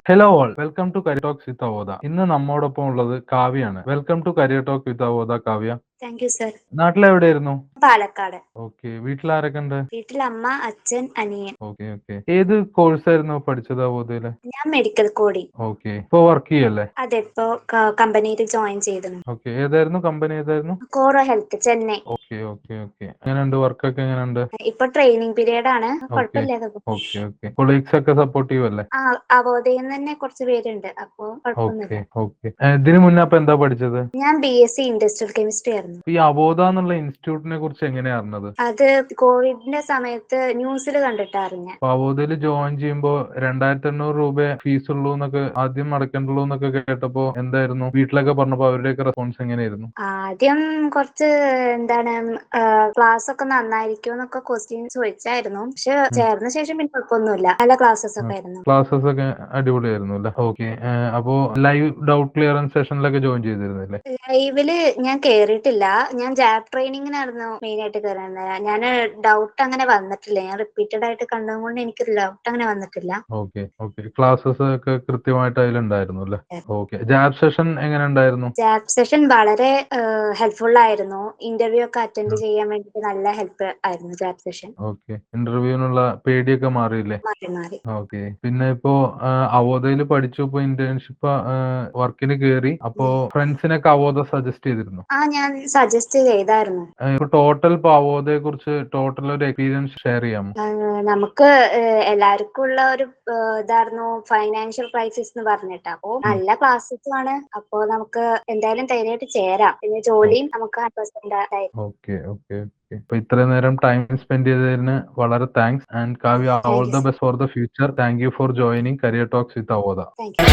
Hello all, welcome to career talks with Avodha. ഇന്ന് നമ്മോടൊപ്പം ഉള്ളത് കാവ്യാണ്. Welcome to career talk with Avodha. Kavya, thank you sir. നാട്ടിലെവിടെയായിരുന്നു? പാലക്കാട്. ഓക്കെ. വീട്ടിലാരൊക്കെ ഉണ്ട്? വീട്ടിൽ അമ്മ, അച്ഛൻ, അനിയൻ. Okay okay. ഏത് കോഴ്സായിരുന്നു പഠിച്ചത് അവോധയില്? ഞാൻ മെഡിക്കൽ കോഡിംഗ്. ഓക്കെ. ഇപ്പൊ വർക്ക് ചെയ്യല്ലേ? അതെ, ഇപ്പോ കമ്പനിയിൽ ജോയിൻ ചെയ്തിരുന്നു. ഓക്കെ. ഏതായിരുന്നു കമ്പനി? ഏതായിരുന്നു? Coro health, Chennai. Okay okay okay. എങ്ങനെയുണ്ട് വർക്കൊക്കെ? എങ്ങനെയുണ്ട്? ഇപ്പൊ ട്രെയിനിങ് പീരീഡ് ആണ്, ഓക്കെ കുഴപ്പമില്ലാതെ പോകും. Okay okay. കൊളീഗ്സ് ഒക്കെ സപ്പോർട്ടീവ് അല്ലേ? ആ, അവോധയിൽ നിന്ന് തന്നെ കുറച്ച് പേരുണ്ട്, അപ്പൊ ഓക്കെ കുഴപ്പമൊന്നുമില്ല. ഓക്കെ. ഇതിനു മുന്നേ അപ്പൊ എന്താ പഠിച്ചത്? ഞാൻ BSc ഇൻഡസ്ട്രിയൽ കെമിസ്ട്രി ആയിരുന്നു. ഈ അവോധ എന്നുള്ള ഇൻസ്റ്റിറ്റ്യൂട്ടിനെ കുറിച്ച് എങ്ങനെയാ അറിഞ്ഞത്? അത് കോവിഡിന്റെ സമയത്ത് ന്യൂസിൽ കണ്ടിട്ടാ അറിഞ്ഞ. അപ്പൊ അവോധയിൽ ജോയിൻ ചെയ്യുമ്പോ 2800 രൂപ ഫീസ് ഉള്ളൂ എന്നൊക്കെ, ആദ്യം അടയ്ക്കണ്ടുള്ളൂ എന്നൊക്കെ കേട്ടപ്പോ എന്തായിരുന്നു? വീട്ടിലൊക്കെ പറഞ്ഞപ്പോ അവരുടെയൊക്കെ റെസ്പോൺസ് എങ്ങനെയായിരുന്നു? ആദ്യം കുറച്ച് എന്താണ് ക്ലാസ് ഒക്കെ നന്നായിരിക്കും എന്നൊക്കെ ക്വസ്റ്റ്യൻ ചോദിച്ചായിരുന്നു. പക്ഷെ ചേർന്ന ശേഷം പിന്നെ കുഴപ്പമൊന്നുമില്ല, നല്ല ക്ലാസ്സസ് ഒക്കെ ആയിരുന്നു. ക്ലാസ്സസ് ഒക്കെ അടിപൊളിയായിരുന്നു അല്ലേ? ഓക്കെ. അപ്പോ ലൈവ് ഡൗട്ട് ക്ലിയറൻസ് സെഷനിലൊക്കെ ജോയിൻ ചെയ്തിരുന്നില്ലേ? ലൈവില് ഞാൻ കേറിയിട്ടില്ല. ഞാൻ ജാബ് ട്രെയിനിങ്ങിനായിരുന്നു മെയിൻ ആയിട്ട് കയറുന്നത്. ഞാൻ ഡൗട്ട് അങ്ങനെ വന്നിട്ടില്ല. ഞാൻ റിപ്പീറ്റഡ് ആയിട്ട് കണ്ടതുകൊണ്ട് എനിക്ക് ഡൗട്ട് അങ്ങനെ വന്നിട്ടില്ല. Okay okay. ക്ലാസ്സസ് ഒക്കെ കൃത്യമായിട്ട് അതിലുണ്ടായിരുന്നു അല്ലേ? ഓക്കെ. ജാബ് സെഷൻ എങ്ങനെ ഉണ്ടായിരുന്നു? ജാബ് സെഷൻ വളരെ ഹെൽപ്ഫുൾ ആയിരുന്നു. ഇന്റർവ്യൂ ഒക്കെ അറ്റൻഡ് ചെയ്യാൻ വേണ്ടിട്ട് നല്ല ഹെൽപ്പ് ആയിരുന്നു ജാബ് സെഷൻ. ഓക്കെ. ഇന്റർവ്യൂവിനുള്ള പേടിയൊക്കെ മാറിയില്ലേ? മാറി. ഓക്കെ. പിന്നെ ഇപ്പോ അവോധയിൽ പഠിച്ചു, ഇപ്പൊ ഇന്റേൺഷിപ്പ് വർക്കിന് കയറി. അപ്പോ ഫ്രണ്ട്സിനൊക്കെ അവോധ സജസ്റ്റ് ചെയ്തിരുന്നു? ഞാൻ സജസ്റ്റ് ചെയ്തായിരുന്നു. ഇപ്പൊ ടോട്ടൽ ഇപ്പൊ അവോധയെ കുറിച്ച് ടോട്ടൽ ഒരു എക്സ്പീരിയൻസ് ഷെയർ ചെയ്യാമോ? നമുക്ക് എല്ലാവർക്കും ഉള്ള ഒരു ഇതായിരുന്നു ഫൈനാൻഷ്യൽ ക്രൈസിസ് എന്ന് പറഞ്ഞിട്ട്. അപ്പോ നല്ല ക്ലാസ്സസ് ആണ്. അപ്പോ നമുക്ക് എന്തായാലും ധൈര്യമായിട്ട് ചേരാം. പിന്നെ ജോലിയും നമുക്ക് 100% ഓക്കെ ഓക്കെ ഓക്കെ. അപ്പൊ ഇത്രയും നേരം ടൈം സ്പെൻഡ് ചെയ്തതിന് വളരെ thanks. And Kavya, all the best for the future. Thank you for joining career talks with അവോധ. Thank you.